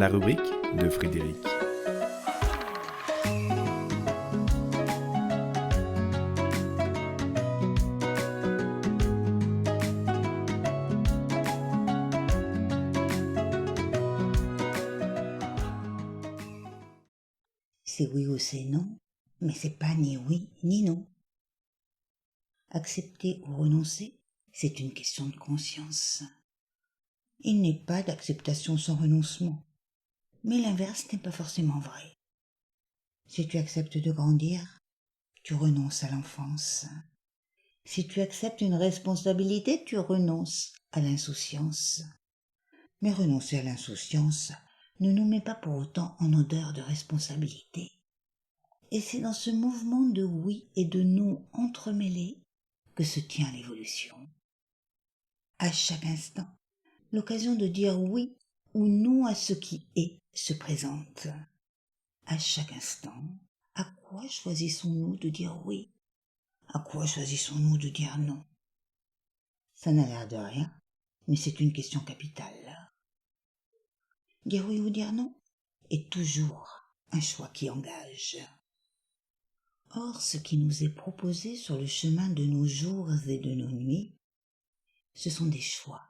la rubrique de Frédéric. C'est oui ou c'est non, mais c'est pas ni oui ni non. Accepter ou renoncer, c'est une question de conscience. Il n'est pas d'acceptation sans renoncement, mais l'inverse n'est pas forcément vrai. Si tu acceptes de grandir, tu renonces à l'enfance. Si tu acceptes une responsabilité, tu renonces à l'insouciance. Mais renoncer à l'insouciance ne nous met pas pour autant en odeur de responsabilité. Et c'est dans ce mouvement de oui et de non entremêlés que se tient l'évolution. À chaque instant, l'occasion de dire oui ou non à ce qui est se présente. À chaque instant, à quoi choisissons-nous de dire oui? À quoi choisissons-nous de dire non? Ça n'a l'air de rien, mais c'est une question capitale. Dire oui ou dire non est toujours un choix qui engage. Or, ce qui nous est proposé sur le chemin de nos jours et de nos nuits, ce sont des choix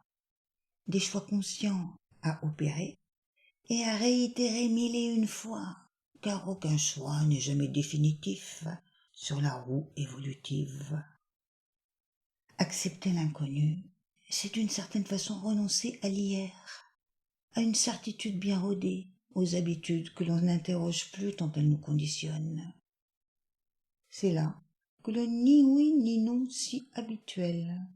conscients à opérer et à réitérer 1001 fois, car aucun choix n'est jamais définitif sur la roue évolutive. Accepter l'inconnu, c'est d'une certaine façon renoncer à l'hier, à une certitude bien rodée, aux habitudes que l'on n'interroge plus tant elles nous conditionnent. C'est là que le ni oui ni non si habituel,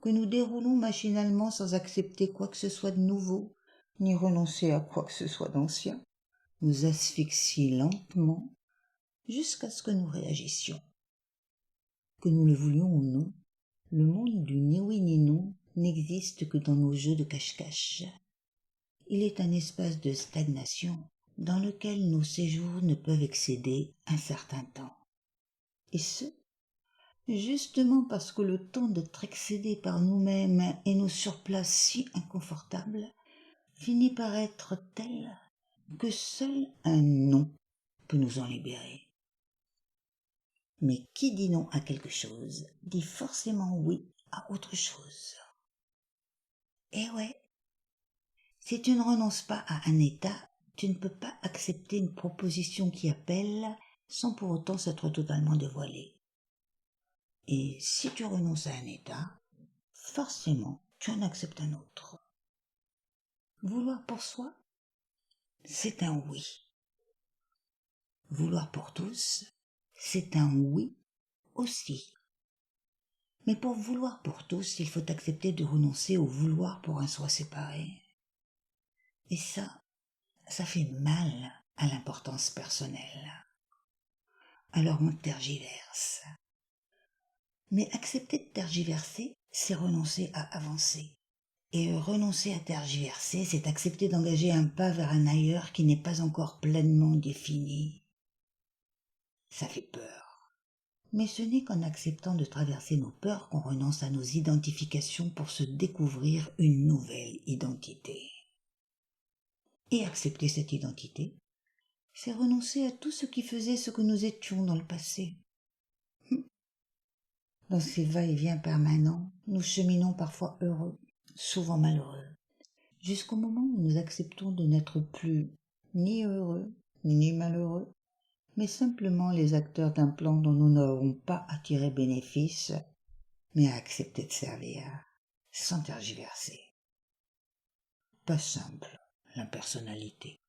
que nous déroulons machinalement sans accepter quoi que ce soit de nouveau, ni renoncer à quoi que ce soit d'ancien, nous asphyxie lentement jusqu'à ce que nous réagissions. Que nous le voulions ou non, le monde du ni oui ni non n'existe que dans nos jeux de cache-cache. Il est un espace de stagnation dans lequel nos séjours ne peuvent excéder un certain temps. Et ce, justement parce que le temps d'être excédé par nous-mêmes et nos surplaces si inconfortables finit par être tel que seul un non peut nous en libérer. Mais qui dit non à quelque chose dit forcément oui à autre chose. Et ouais, si tu ne renonces pas à un état, tu ne peux pas accepter une proposition qui appelle sans pour autant s'être totalement dévoilée. Et si tu renonces à un état, forcément tu en acceptes un autre. Vouloir pour soi, c'est un oui. Vouloir pour tous, c'est un oui aussi. Mais pour vouloir pour tous, il faut accepter de renoncer au vouloir pour un soi séparé. Et ça fait mal à l'importance personnelle. Alors on tergiverse. Mais accepter de tergiverser, c'est renoncer à avancer. Et renoncer à tergiverser, c'est accepter d'engager un pas vers un ailleurs qui n'est pas encore pleinement défini. Ça fait peur. Mais ce n'est qu'en acceptant de traverser nos peurs qu'on renonce à nos identifications pour se découvrir une nouvelle identité. Et accepter cette identité, c'est renoncer à tout ce qui faisait ce que nous étions dans le passé. Dans ces va-et-vient permanents, nous cheminons parfois heureux, souvent malheureux, jusqu'au moment où nous acceptons de n'être plus ni heureux, ni malheureux, mais simplement les acteurs d'un plan dont nous n'aurons pas à tirer bénéfice, mais à accepter de servir, sans tergiverser. Pas simple, l'impersonnalité.